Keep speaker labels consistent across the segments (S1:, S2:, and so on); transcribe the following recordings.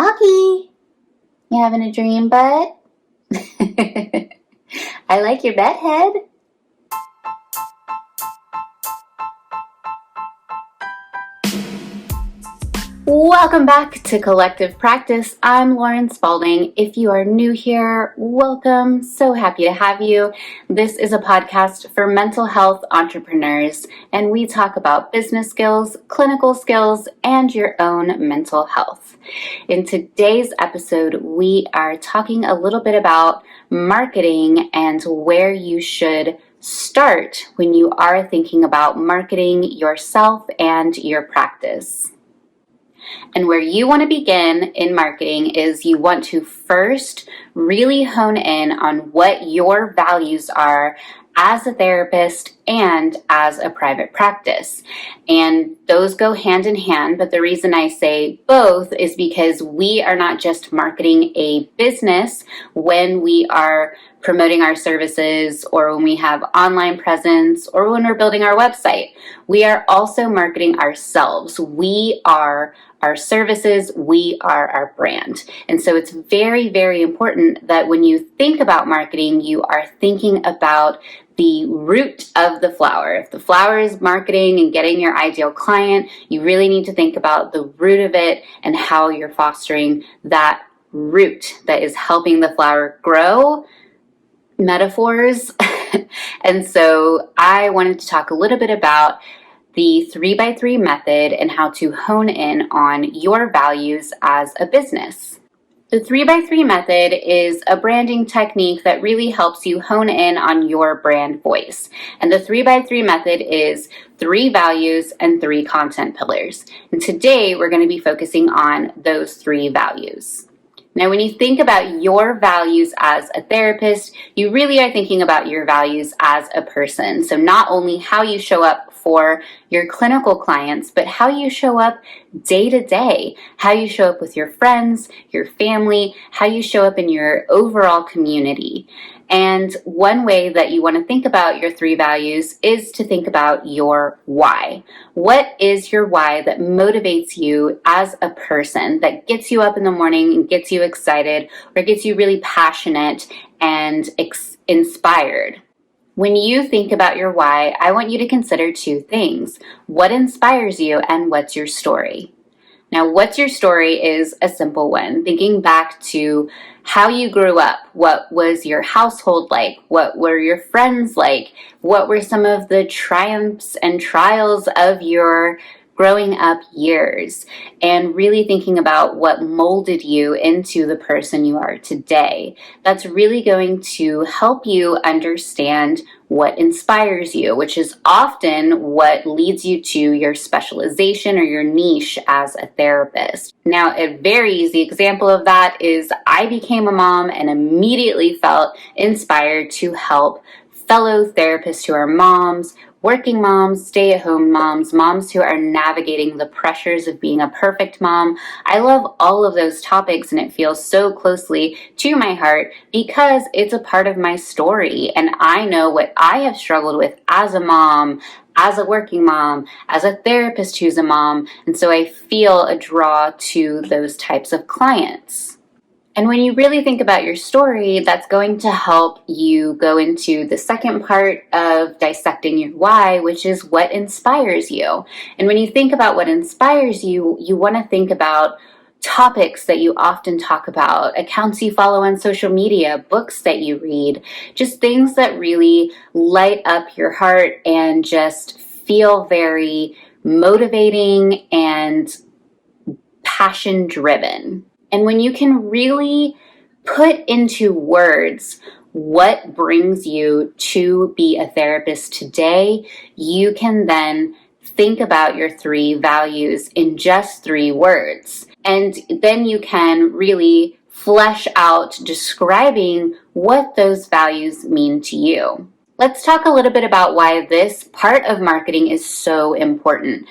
S1: Aki, you having a dream, bud? I like your bed head. Welcome back to Collective Practice. I'm Lauren Spalding. If you are new here, welcome. So happy to have you. This is a podcast for mental health entrepreneurs, and we talk about business skills, clinical skills, and your own mental health. In today's episode, we are talking a little bit about marketing and where you should start when you are thinking about marketing yourself and your practice. And where you want to begin in marketing is you want to first really hone in on what your values are as a therapist and as a private practice. And those go hand in hand, but the reason I say both is because we are not just marketing a business when we are promoting our services or when we have online presence or when we're building our website. We are also marketing ourselves. We are our services, we are our brand. And so it's very, very important that when you think about marketing, you are thinking about the root of the flower. If the flower is marketing and getting your ideal client, you really need to think about the root of it and how you're fostering that root that is helping the flower grow. Metaphors. And so I wanted to talk a little bit about the 3x3 method and how to hone in on your values as a business. The 3x3 method is a branding technique that really helps you hone in on your brand voice. And the 3x3 method is 3 values and 3 content pillars. And today we're going to be focusing on those 3 values. Now, when you think about your values as a therapist, you really are thinking about your values as a person. So not only how you show up for your clinical clients, but how you show up day to day, how you show up with your friends, your family, how you show up in your overall community. And one way that you want to think about your 3 values is to think about your why. What is your why that motivates you as a person, that gets you up in the morning and gets you excited or gets you really passionate and inspired? When you think about your why, I want you to consider 2 things. What inspires you and what's your story? Now, what's your story is a simple one. Thinking back to how you grew up, what was your household like? What were your friends like? What were some of the triumphs and trials of your growing up years? And really thinking about what molded you into the person you are today. That's really going to help you understand what inspires you, which is often what leads you to your specialization or your niche as a therapist. Now, a very easy example of that is I became a mom and immediately felt inspired to help fellow therapists who are moms, working moms, stay-at-home moms, moms who are navigating the pressures of being a perfect mom. I love all of those topics and it feels so closely to my heart because it's a part of my story and I know what I have struggled with as a mom, as a working mom, as a therapist who's a mom, and so I feel a draw to those types of clients. And when you really think about your story, that's going to help you go into the second part of dissecting your why, which is what inspires you. And when you think about what inspires you, you want to think about topics that you often talk about, accounts you follow on social media, books that you read, just things that really light up your heart and just feel very motivating and passion-driven. And when you can really put into words what brings you to be a therapist today, you can then think about your 3 values in just 3 words. And then you can really flesh out describing what those values mean to you. Let's talk a little bit about why this part of marketing is so important.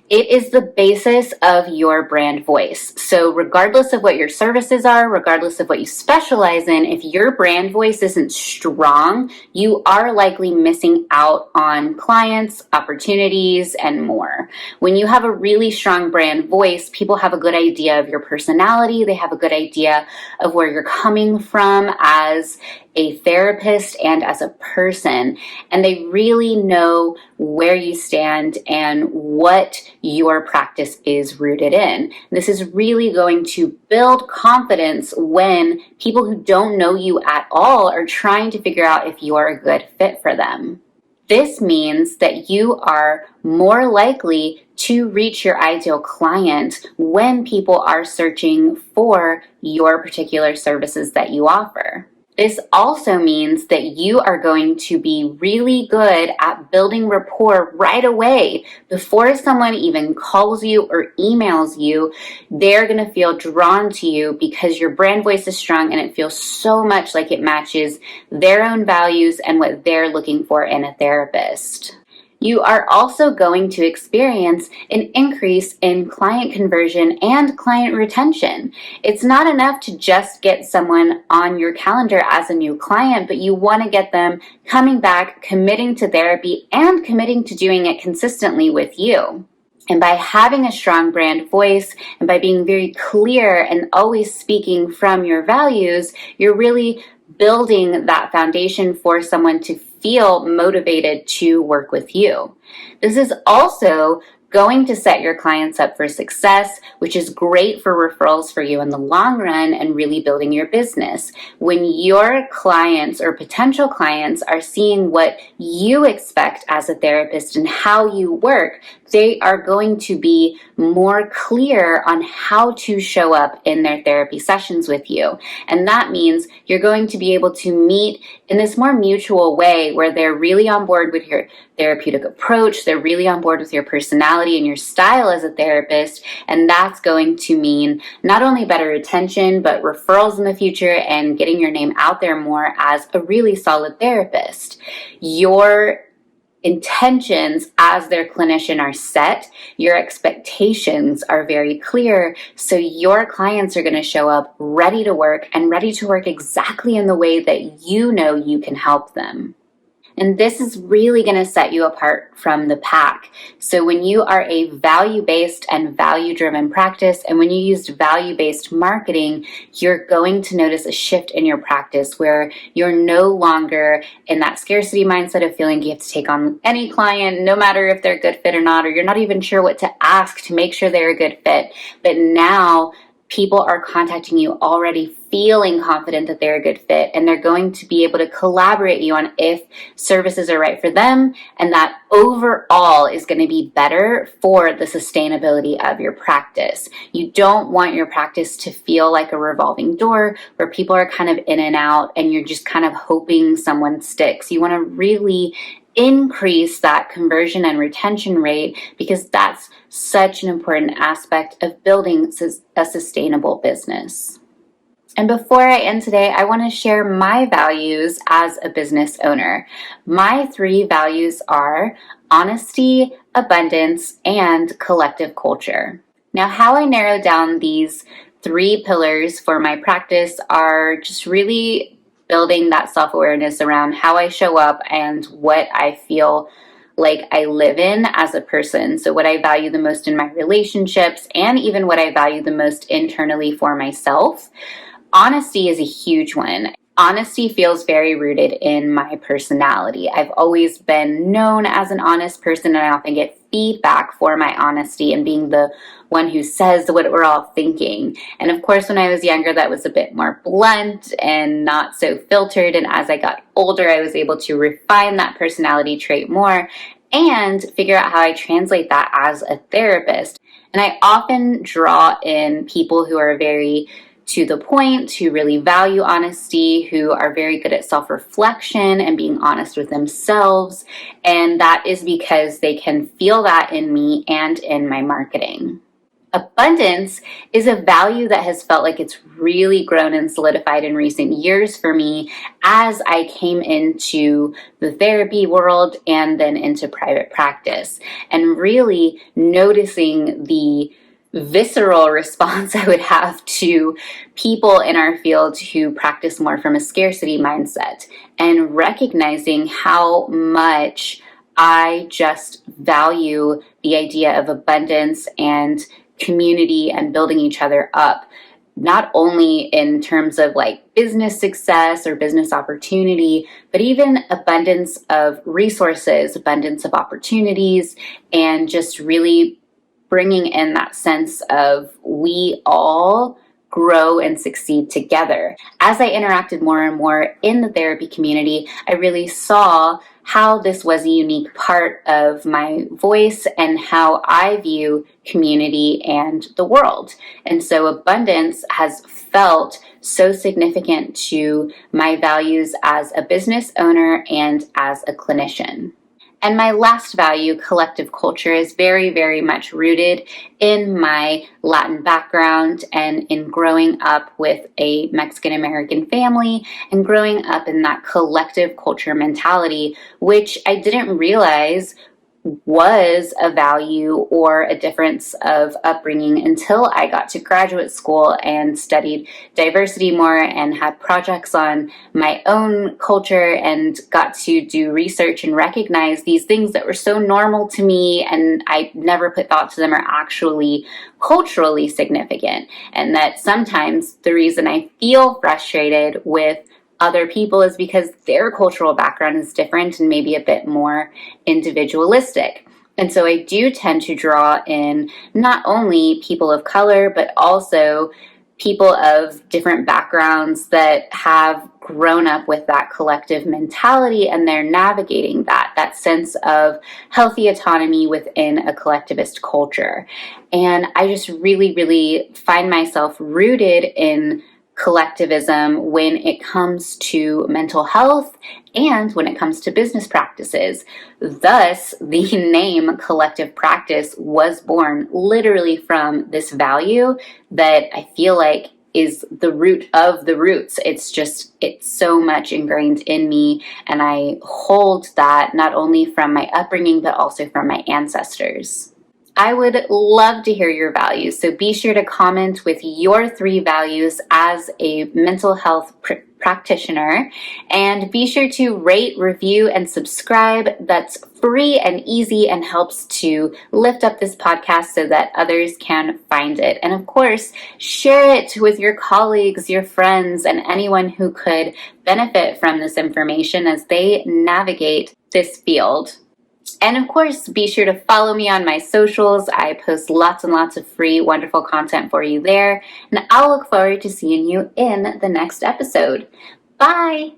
S1: It is the basis of your brand voice. So regardless of what your services are, regardless of what you specialize in, if your brand voice isn't strong, you are likely missing out on clients, opportunities, and more. When you have a really strong brand voice, people have a good idea of your personality. They have a good idea of where you're coming from as a therapist and as a person, and they really know where you stand and what your practice is rooted in. This is really going to build confidence when people who don't know you at all are trying to figure out if you're a good fit for them. This means that you are more likely to reach your ideal client when people are searching for your particular services that you offer. This also means that you are going to be really good at building rapport right away. Before someone even calls you or emails you, they're going to feel drawn to you because your brand voice is strong and it feels so much like it matches their own values and what they're looking for in a therapist. You are also going to experience an increase in client conversion and client retention. It's not enough to just get someone on your calendar as a new client, but you want to get them coming back, committing to therapy, and committing to doing it consistently with you. And by having a strong brand voice and by being very clear and always speaking from your values, you're really building that foundation for someone to feel motivated to work with you. This is also going to set your clients up for success, which is great for referrals for you in the long run and really building your business. When your clients or potential clients are seeing what you expect as a therapist and how you work, they are going to be more clear on how to show up in their therapy sessions with you. And that means you're going to be able to meet in this more mutual way where they're really on board with your therapeutic approach, they're really on board with your personality and your style as a therapist, and that's going to mean not only better retention, but referrals in the future and getting your name out there more as a really solid therapist. Your intentions as their clinician are set, your expectations are very clear, so your clients are going to show up ready to work and ready to work exactly in the way that you know you can help them. And this is really going to set you apart from the pack. So when you are a value-based and value-driven practice, and when you use value-based marketing, you're going to notice a shift in your practice where you're no longer in that scarcity mindset of feeling you have to take on any client, no matter if they're a good fit or not, or you're not even sure what to ask to make sure they're a good fit. But now people are contacting you already feeling confident that they're a good fit, and they're going to be able to collaborate you on if services are right for them, and that overall is going to be better for the sustainability of your practice. You don't want your practice to feel like a revolving door where people are kind of in and out and you're just kind of hoping someone sticks. You want to really increase that conversion and retention rate because that's such an important aspect of building a sustainable business. And before I end today, I want to share my values as a business owner. My 3 values are honesty, abundance, and collective culture. Now, how I narrow down these 3 pillars for my practice are just really building that self-awareness around how I show up and what I feel like I live in as a person. So what I value the most in my relationships and even what I value the most internally for myself. Honesty is a huge one. Honesty feels very rooted in my personality. I've always been known as an honest person, and I often get feedback for my honesty and being the one who says what we're all thinking. And of course, when I was younger, that was a bit more blunt and not so filtered. And as I got older, I was able to refine that personality trait more and figure out how I translate that as a therapist. And I often draw in people who are very to the point, who really value honesty, who are very good at self-reflection and being honest with themselves. And that is because they can feel that in me and in my marketing. Abundance is a value that has felt like it's really grown and solidified in recent years for me as I came into the therapy world and then into private practice, and really noticing the visceral response I would have to people in our field who practice more from a scarcity mindset, and recognizing how much I just value the idea of abundance and community and building each other up, not only in terms of like business success or business opportunity, but even abundance of resources, abundance of opportunities, and just really bringing in that sense of we all grow and succeed together. As I interacted more and more in the therapy community, I really saw how this was a unique part of my voice and how I view community and the world. And so abundance has felt so significant to my values as a business owner and as a clinician. And my last value, collective culture, is very, very much rooted in my Latin background and in growing up with a Mexican American family and growing up in that collective culture mentality, which I didn't realize was a value or a difference of upbringing until I got to graduate school and studied diversity more and had projects on my own culture and got to do research and recognize these things that were so normal to me and I never put thought to them are actually culturally significant. And that sometimes the reason I feel frustrated with other people is because their cultural background is different and maybe a bit more individualistic. And so I do tend to draw in not only people of color, but also people of different backgrounds that have grown up with that collective mentality and they're navigating that sense of healthy autonomy within a collectivist culture. And I just really, really find myself rooted in collectivism when it comes to mental health and when it comes to business practices. Thus, the name collective practice was born literally from this value that I feel like is the root of the roots. It's so much ingrained in me, and I hold that not only from my upbringing, but also from my ancestors. I would love to hear your values, so be sure to comment with your 3 values as a mental health practitioner, and be sure to rate, review, and subscribe. That's free and easy and helps to lift up this podcast so that others can find it. And of course, share it with your colleagues, your friends, and anyone who could benefit from this information as they navigate this field. And of course, be sure to follow me on my socials. I post lots and lots of free, wonderful content for you there. And I'll look forward to seeing you in the next episode. Bye!